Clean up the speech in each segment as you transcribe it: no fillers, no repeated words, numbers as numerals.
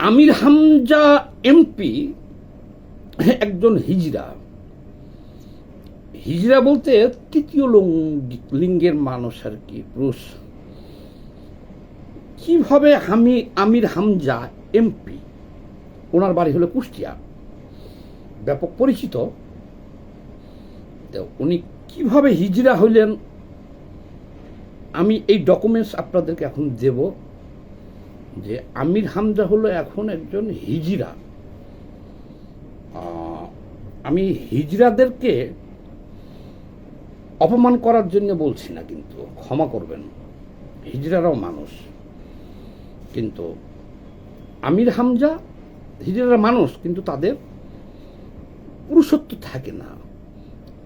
আমির Hamza MP একজন হিজড়া। হিজড়া বলতে তৃতীয় লিঙ্গের মানুষ আর কি, পুরুষ। কিভাবে আমির হামজা এমপি, ওনার বাড়ি হলো কুষ্টিয়া, ব্যাপক পরিচিত। উনি কিভাবে হিজড়া হইলেন আমি এই ডকুমেন্টস আপনাদেরকে এখন দেব, যে আমির হামজা হলো এখন একজন হিজড়া। আমি হিজড়াদেরকে অপমান করার জন্য বলছি না, কিন্তু ক্ষমা করবেন, হিজড়ারাও মানুষ। কিন্তু আমির হামজা, হিজড়ারা মানুষ, কিন্তু তাদের পুরুষত্ব থাকে না।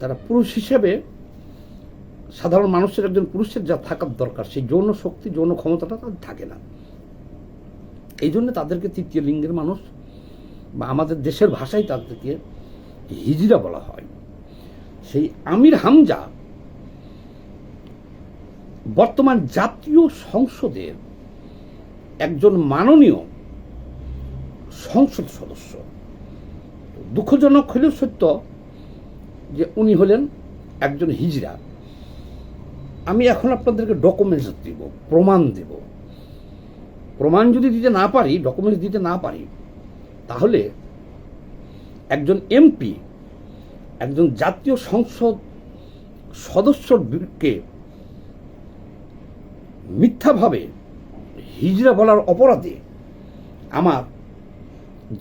তারা পুরুষ হিসেবে, সাধারণ মানুষের একজন পুরুষের যা থাকার দরকার, সেই যৌন শক্তি, যৌন ক্ষমতাটা তাদের থাকে না। এই জন্য তাদেরকে তৃতীয় লিঙ্গের মানুষ, বা আমাদের দেশের ভাষায় তাদেরকে হিজড়া বলা হয়। সেই আমির হামজা বর্তমান জাতীয় সংসদের একজন মাননীয় সংসদ সদস্য। দুঃখজনক হলেও সত্য যে উনি হলেন একজন হিজড়া। আমি এখন আপনাদেরকে ডকুমেন্টস দিব, প্রমাণ দেব। প্রমাণ যদি দিতে না পারি, ডকুমেন্টস দিতে না পারি, তাহলে একজন এমপি, একজন জাতীয় সংসদ সদস্যকে মিথ্যাভাবে হিজড়া বলার অপরাধে আমার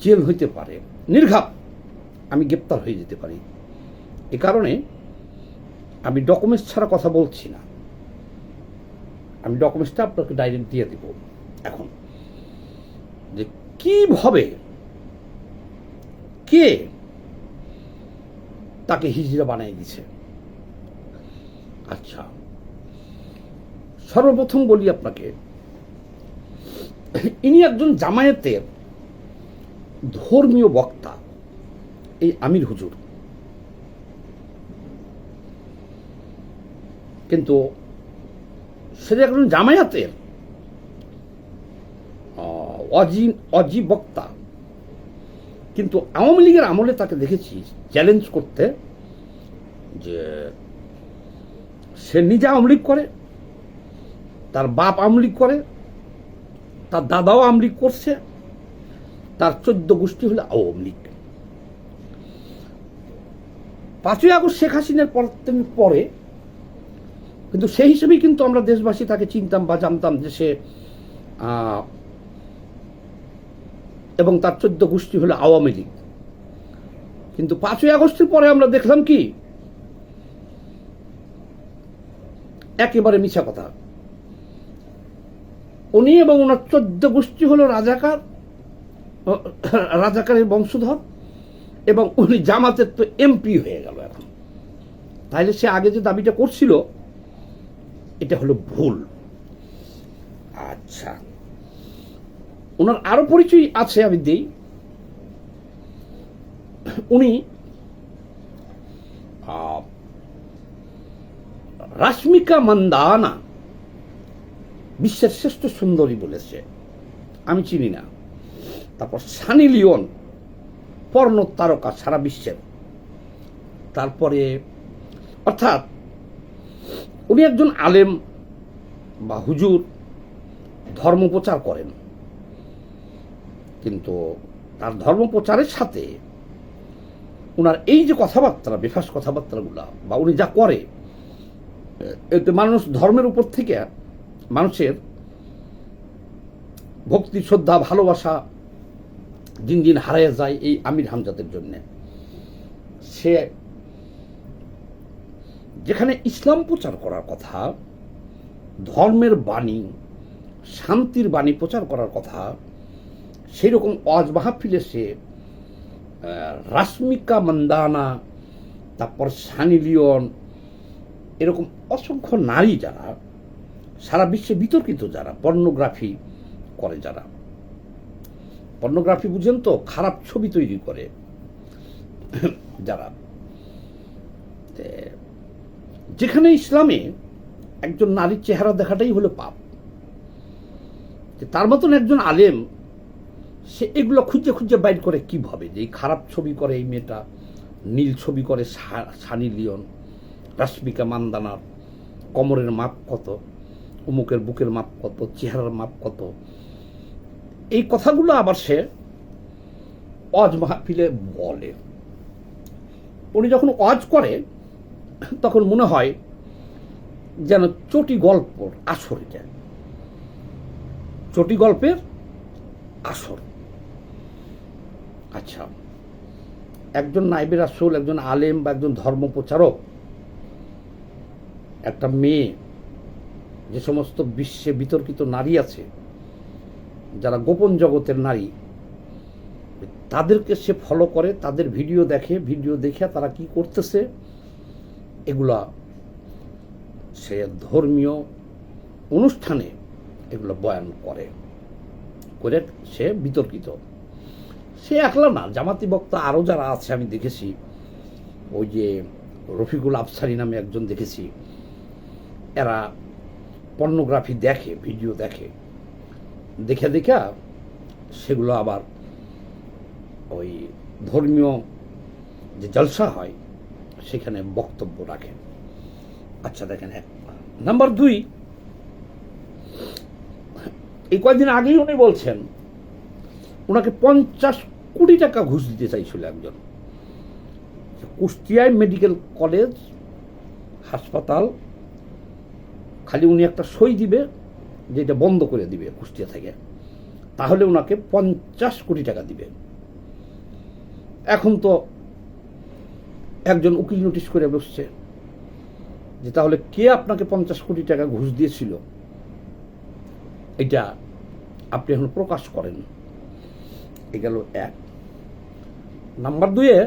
জেল হইতে পারে, নির্ঘাত আমি গ্রেপ্তার হয়ে যেতে পারি। এ কারণে আমি ডকুমেন্টস ছাড়া কথা বলছি না। আমি ডকুমেন্টসটা আপনাকে ডাইরেক্ট দিয়ে দেব এখন, যে কিভাবে কে তাকে হিজড়া বানিয়ে দিছে। আচ্ছা, সর্বপ্রথম বলি আপনাকে, ইনি একজন জামায়াতের ধর্মীয় বক্তা, এই আমির হুজুর। কিন্তু সে একজন জামায়াতের অজি বক্তা, কিন্তু আওয়ামী লীগের আমলে তাকে দেখেছি চ্যালেঞ্জ করতে, যে সে নিজে আওয়ামী লীগ করে, তার বাপ আওয়ামী লীগ করে, তার দাদাও আওয়ামী লীগ করছে, তার 14 গোষ্ঠী হলো আওয়ামী লীগ। 5ই আগস্ট শেখ হাসিনার পরে কিন্তু সেই হিসেবেই কিন্তু আমরা দেশবাসী তাকে চিনতাম বা জানতাম যে সে, এবং তার 14 গোষ্ঠী হলো আওয়ামী লীগ। কিন্তু 5ই আগস্টের পরে আমরা দেখলাম কি, একেবারে মিছা কথা। উনি এবং ওনার 14 গোষ্ঠী হলো রাজাকারের বংশধর, এবং উনি জামাতের তো এমপি হয়ে গেল এখন। তাইলে সে আগে যে দাবিটা করছিল এটা হলো ভুল। আচ্ছা, ওনার আরো পরিচয় আছে, আমি দেই। উনি রাশ্মিকা মান্দানা বিশ্বের শ্রেষ্ঠ সুন্দরী বলেছে, আমি চিনি না। তারপর সানি লিওন পর্ণ তারকা সারা বিশ্বের। তারপরে, অর্থাৎ উনি একজন আলেম বা হুজুর, ধর্ম প্রচার করেন, কিন্তু তার ধর্ম প্রচারের সাথে উনার এই যে কথাবার্তা, বেফাস কথাবার্তাগুলা, বা উনি যা করে, এতে মানুষ ধর্মের উপর থেকে মানুষের ভক্তি, শ্রদ্ধা, ভালোবাসা দিন দিন হারিয়ে যায় এই আমির হামজাদের জন্য। সে যেখানে ইসলাম প্রচার করার কথা, ধর্মের বাণী, শান্তির বাণী প্রচার করার কথা, সেই রকম ওয়াজ মাহফিলে সে রাশ্মিকা মান্দানা, তারপর সানি লিওন, এরকম অসংখ্য নারী যারা সারা বিশ্বে বিতর্কিত, যারা পর্নোগ্রাফি করে, যারা পর্নোগ্রাফি বুঝেন তো, খারাপ ছবি তৈরি করে যারা, যেখানে ইসলামে একজন নারীর চেহারা দেখাটাই হলো পাপ। তার মতন একজন আলেম সে এগুলো খুঁজে খুঁজে বাইর করে কিভাবে, যে এই খারাপ ছবি করে এই মেয়েটা, নীল ছবি করে সানি লিওন, রাশ্মিকা মান্দানার কোমরের মাপ কত, অমুকের বুকের মাপ কত, চেহারার মাপ কত, এই কথাগুলো আবার সে ওয়াজ মাহফিলে বলে। উনি যখন ওয়াজ করে তখন মনে হয় যেন চটি গল্পর আসর, এটা চটি গল্পের আসর। আচ্ছা, একজন নাইবে রাসূল, একজন আলেম বা একজন ধর্মপ্রচারক, একটা মেয়ে, যে সমস্ত বিশ্বে বিতর্কিত নারী আছে, যারা গোপন জগতের নারী, তাদেরকে সে ফলো করে, তাদের ভিডিও দেখে, ভিডিও দেখে তারা কি করতেছে এগুলা সে ধর্মীয় অনুষ্ঠানে এগুলো বয়ান করে, সে বিতর্কিত। সে একলা না, জামাতি বক্তা আরও যারা আছে আমি দেখেছি, ওই যে রফিকুল আফসারি নামে একজন দেখেছি, এরা পর্নোগ্রাফি দেখে, ভিডিও দেখে, দেখে দেখে সেগুলো আবার ওই ধর্মীয় যে জলসা হয় সেখানে বক্তব্য রাখে। আচ্ছা দেখেন, নাম্বার 2, এই কয়েকদিন আগেই উনি বলছেন ওনাকে 50 কোটি টাকা ঘুষ দিতে চাইছিল একজন। কুষ্টিয়ায় মেডিকেল কলেজ হাসপাতাল, খালি উনি একটা সই দিবে যে এটা বন্ধ করে দিবে কুষ্টিয়া থেকে, তাহলে ওনাকে 50 কোটি টাকা দিবে। এখন তো একজন উকিল নোটিশ করে বসছে যে তাহলে কে আপনাকে 50 কোটি টাকা ঘুষ দিয়েছিল এটা আপনি এখন প্রকাশ করেন। এ গেল 1। নাম্বার 2,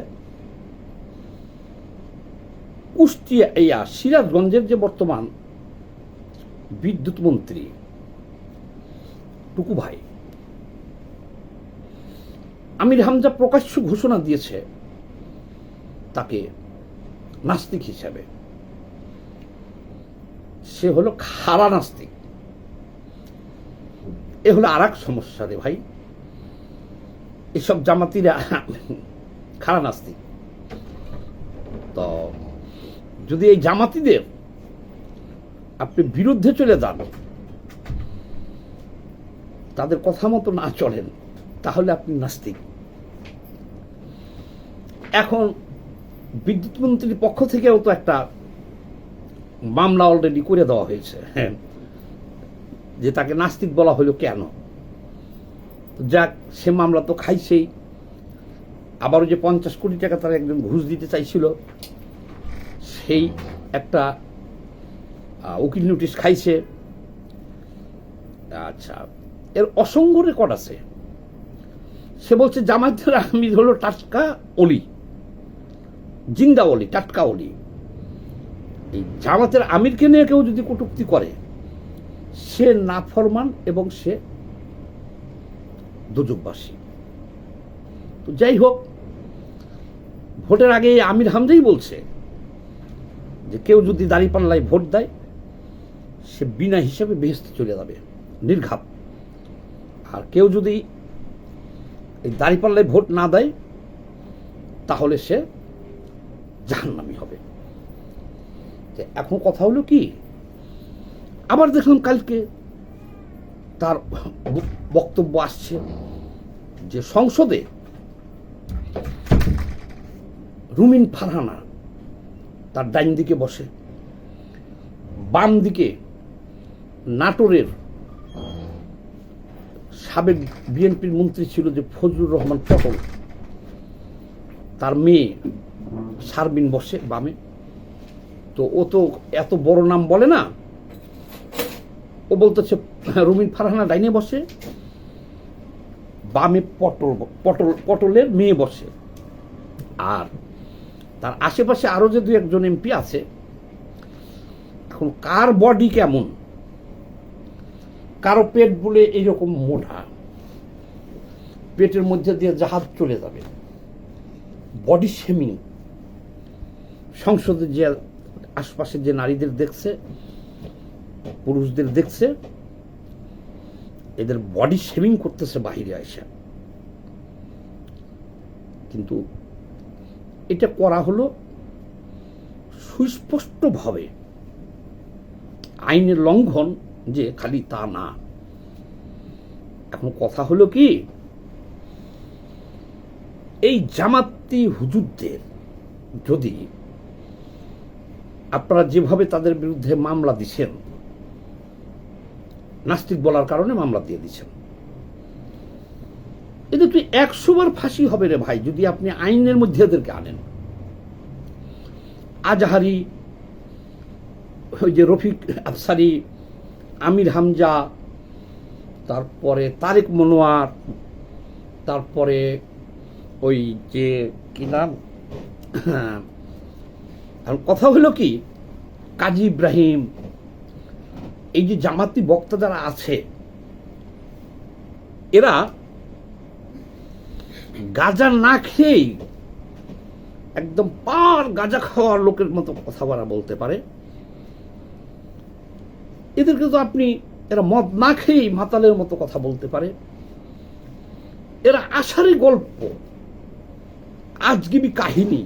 কুষ্টিয়া সিরাজগঞ্জের যে বর্তমান বিদ্যুৎ মন্ত্রী টুকু ভাই আমির হামজা প্রকাশ্য ঘোষণা দিয়েছে তাকে নাস্তিক হিসাবে। সে হলো খাড়া নাস্তিক। এ হলো আর এক সমস্যা রে ভাই, এসব জামাতিরা খাড়া নাস্তিক। তো যদি এই জামাতিদের আপনি বিরুদ্ধে চলে যান, তাদের কথা মতো না চলেন, তাহলে আপনি নাস্তিক। এখন বিদ্যুৎ মন্ত্রীর পক্ষ থেকেও তো একটা মামলা অলরেডি করে দেওয়া হয়েছে, হ্যাঁ, যে তাকে নাস্তিক বলা হলো কেন। যাক, সে মামলা তো খাইছেই। আবারও যে 50 কোটি টাকা তারা একজন ঘুষ দিতে চাইছিল, সেই একটা উকিল নোটিশ খাইছে। আচ্ছা, এর অসংখ্য রেকর্ড আছে। সে বলছে জামায়াতের আমির হলো টাটকা অলি, জিন্দা অলি, টাটকা অলি। এই জামাতের আমিরকে নিয়ে কেউ যদি কটূক্তি করে, সে নাফরমান এবং সে দোজখবাসী। তো যাই হোক, ভোটের আগে আমির হামজাই বলছে যে কেউ যদি দাঁড়িপাল্লায় ভোট দেয়, সে বিনা হিসাবে বেহেশতে চলে যাবে নির্ঘাত। আর কেউ যদি এই দাঁড়িপাল্লায় ভোট না দেয়, তাহলে সে জাহান্নামী হবে। এখন কথা হলো কি, আবার দেখলাম কালকে তার বক্তব্য আসছে যে সংসদে রুমিন ফারহানা তার ডাইন দিকে বসে, বাম দিকে নাটোরের সাবেক বিএনপির মন্ত্রী ছিল যে ফজলুর রহমান পটল, তার মেয়ে শারমিন বসে বামে। তো ও তো এত বড় নাম বলে না, ও বলতেছে রুমিন ফারহানা ডাইনে বসে, বামে পটলের মেয়ে বসে। আর তার আশেপাশে আরো যে 2-1 এমপি আছে। এখন কার বডি কেমন, কারো পেট বলে এইরকম মোটা, পেটের মধ্যে দিয়ে জাহাজ চলে যাবে, বডি শেমিং। সংসদে যে আশপাশে যে নারীদের দেখছে, পুরুষদের দেখছে, এদের বডি শেমিং করতেছে বাহিরে আসে। কিন্তু এটা করা হলো সুস্পষ্টভাবে আইনের লঙ্ঘন, যে খালি তা না। এখন কথা হলো কি, এই জামাতি হুজুরদের যদি আপনারা যেভাবে তাদের বিরুদ্ধে মামলা দিচ্ছেন, নাস্তিক বলার কারণে মামলা দিয়ে দিচ্ছেন, এদের তুই 100 বার ফাঁসি হবে রে ভাই যদি আপনি আইনের মধ্যে এদেরকে আনেন। আজহারি, ওই যে রফিক আফসারি, আমির হামজা, তারপরে তারেক মনোয়ার, তারপরে ওই যে কি নাম, কথা হলো কি, কাজী ইব্রাহিম, এই যে জামাতি বক্তা যারা আছে, এরা গাঁজা না খেয়েই একদম পার গাঁজা খাওয়ার লোকের মতো কথা বলতে পারে। এদেরকে তো আপনি, এরা মদ না খেয়েই মাতালের মতো কথা বলতে পারে। এরা আষাঢ়ি গল্প, আজগুবি কাহিনী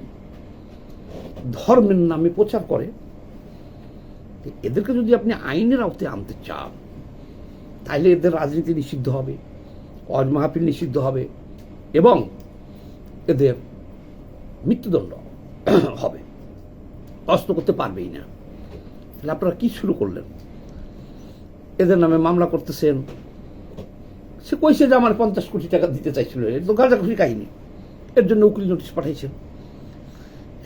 ধর্মের নামে প্রচার করে। এদেরকে যদি আপনি আইনের আওতায় আনতে চান, তাহলে এদের রাজনীতি নিষিদ্ধ হবে, ওয়াজ মাহফিল নিষিদ্ধ হবে এবং এদের মৃত্যুদণ্ড হবে, অস্ত্র করতে পারবেই না। তাহলে আপনারা কি শুরু করলেন? এদের নামে মামলা করতেছেন। সে কইছে যে আমার 50 কোটি টাকা দিতে চাইছিল, এর তো গাঁজাখুরি কাহিনী, এর জন্য উকিল নোটিশ পাঠাইছেন।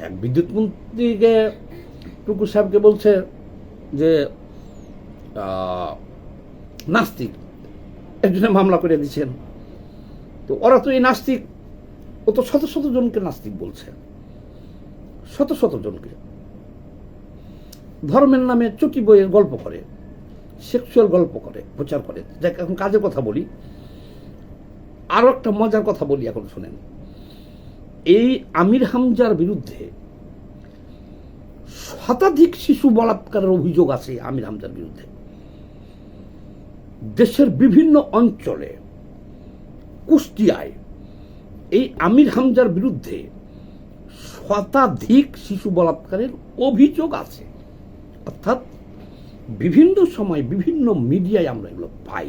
এক বিদ্যুৎ মন্ত্রীকে, টুকুর সাহেবকে বলছে যে নাস্তিক, এর জন্য মামলা করে দিচ্ছেন। তো ওরা তো এই নাস্তিক, ও তো শত শত জনকে নাস্তিক বলছে, শত শত জনকে। ধর্মের নামে চটি বইয়ের গল্প করে, সেক্সুয়াল গল্প করে, প্রচার করে। দেখ, এখন কাজের কথা বলি, আরো একটা মজার কথা বলি, এখন শুনেন। এই আমির হামজার বিরুদ্ধে শতাধিক শিশু বলাৎকারের অভিযোগ আছে। আমির হামজার বিরুদ্ধে দেশের বিভিন্ন অঞ্চলে, কুষ্টিয়ায় এই আমির হামজার বিরুদ্ধে শতাধিক শিশু বলাৎকারের অভিযোগ আছে। অর্থাৎ বিভিন্ন সময় বিভিন্ন মিডিয়ায় আমরা এগুলো পাই।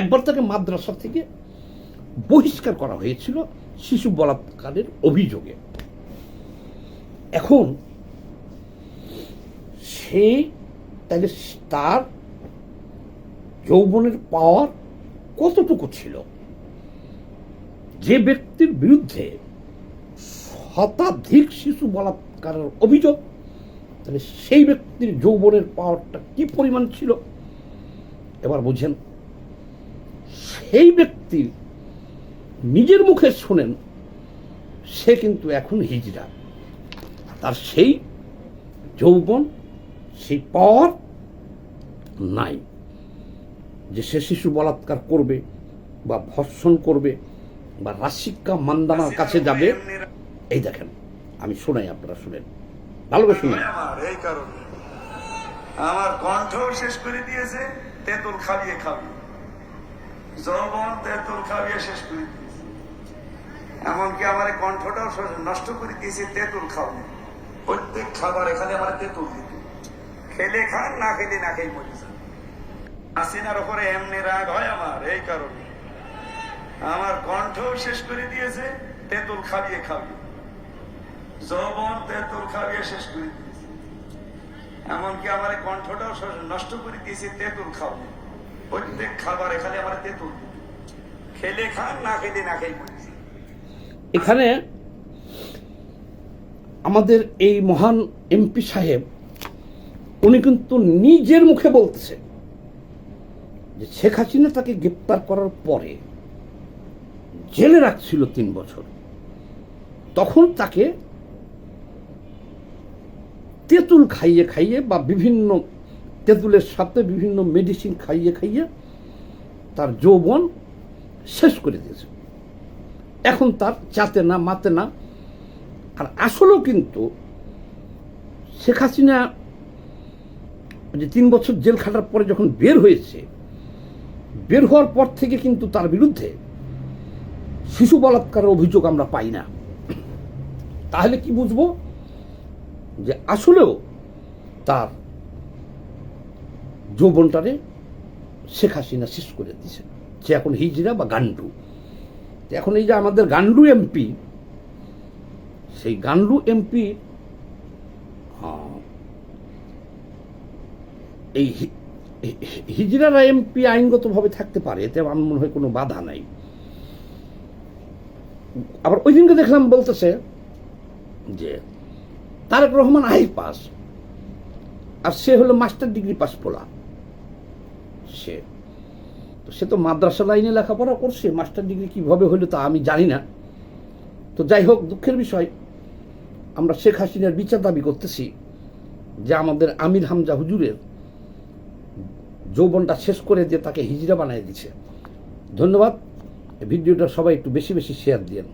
একবার তাকে মাদ্রাসা থেকে বহিষ্কার করা হয়েছিল শিশু বলাৎকারের অভিযোগে। এখন সেই, তাহলে তার যৌবনের পাওয়ার কতটুকু ছিল? যে ব্যক্তির বিরুদ্ধে শতাধিক শিশু বলাৎকারের অভিযোগ, তাহলে সেই ব্যক্তির যৌবনের পাওয়ারটা কি পরিমাণ ছিল এবার বুঝেন। সেই ব্যক্তির নিজের মুখে শোনেন, সে কিন্তু এখন হিজড়া, তার সেই যৌবন, সেই পাওয়ার নাই যে সে শিশু বলাৎকার করবে বা ধর্ষণ করবে বা রাশিকা মান্দানার কাছে যাবে। এই দেখেন, আমি শোনাই, আপনারা শুনেন, ভালো করে শুনেন। এই কারণে আমার কণ্ঠ শেষ করে দিয়েছে, তেঁতুল খাবিয়ে খাবিয়ে, যৌবন তেঁতুল খাবিয়ে শেষ করে দিয়েছে। এমনকি আমার কণ্ঠটাও নষ্ট করে দিয়েছে তেঁতুল খাওয়া। প্রত্যেক খাবার এখানে আমার তেঁতুল দিত, খেলে খান, না খেলে না খেয়ে মরে যান। হাসিনার উপরে এমনি রাগ হয় আমার, এই কারণে আমার কণ্ঠ শেষ করে দিয়েছে তেঁতুল খাবিয়ে খাবিয়ে, যৌবন তেঁতুল খাবিয়ে শেষ করে দিয়েছে। এমনকি আমার কণ্ঠটাও নষ্ট করে দিয়েছে তেঁতুল খাওয়া। প্রত্যেক খাবার এখানে আমার তেঁতুল দিত, খেলে খান, না খেলে না খেয়ে মরে যান। এখানে আমাদের এই মহান এমপি সাহেব, উনি কিন্তু নিজের মুখে বলতেছে যে শেখ হাসিনা তাকে গ্রেপ্তার করার পরে জেলে রাখছিল 3 বছর, তখন তাকে তেঁতুল খাইয়ে খাইয়ে বা বিভিন্ন তেঁতুলের সাথে বিভিন্ন মেডিসিন খাইয়ে খাইয়ে তার যৌবন শেষ করে দিয়েছে। এখন তার চাতে না, মাতে না। আর আসলেও কিন্তু শেখ হাসিনা যে 3 বছর জেল খাটার পরে যখন বের হয়েছে, বের হওয়ার পর থেকে কিন্তু তার বিরুদ্ধে শিশু বলাৎকারের অভিযোগ আমরা পাই না, তাহলে কি বুঝবো যে আসলেও তার যৌবনটারে শেখ হাসিনা শেষ করে দিছে, সে এখন হিজড়া বা গান্ডু। এখন এই যে আমাদের গান্ডু এমপি, সেই গান্ডু এমপি এই হিজড়ারা এমপি আইনগতভাবে থাকতে পারে, এতে আমার মনে হয় কোনো বাধা নাই। আবার ওই দিনকে দেখলাম বলতেছে যে তারেক রহমান আই পাস, আর সে হলো মাস্টার ডিগ্রি পাস পোলা। সে তো মাদ্রাসা লাইনে লেখাপড়া করছে, মাস্টার ডিগ্রি কিভাবে হলো তা আমি জানি না। তো যাই হোক, দুঃখের বিষয়, আমরা শেখ হাসিনার বিচার দাবি করতেছি যে আমাদের আমির হামজা হুজুরের যৌবনটা শেষ করে দিয়ে তাকে হিজড়া বানিয়ে দিছে। ধন্যবাদ। ভিডিওটা সবাই একটু বেশি বেশি শেয়ার দিয়েন।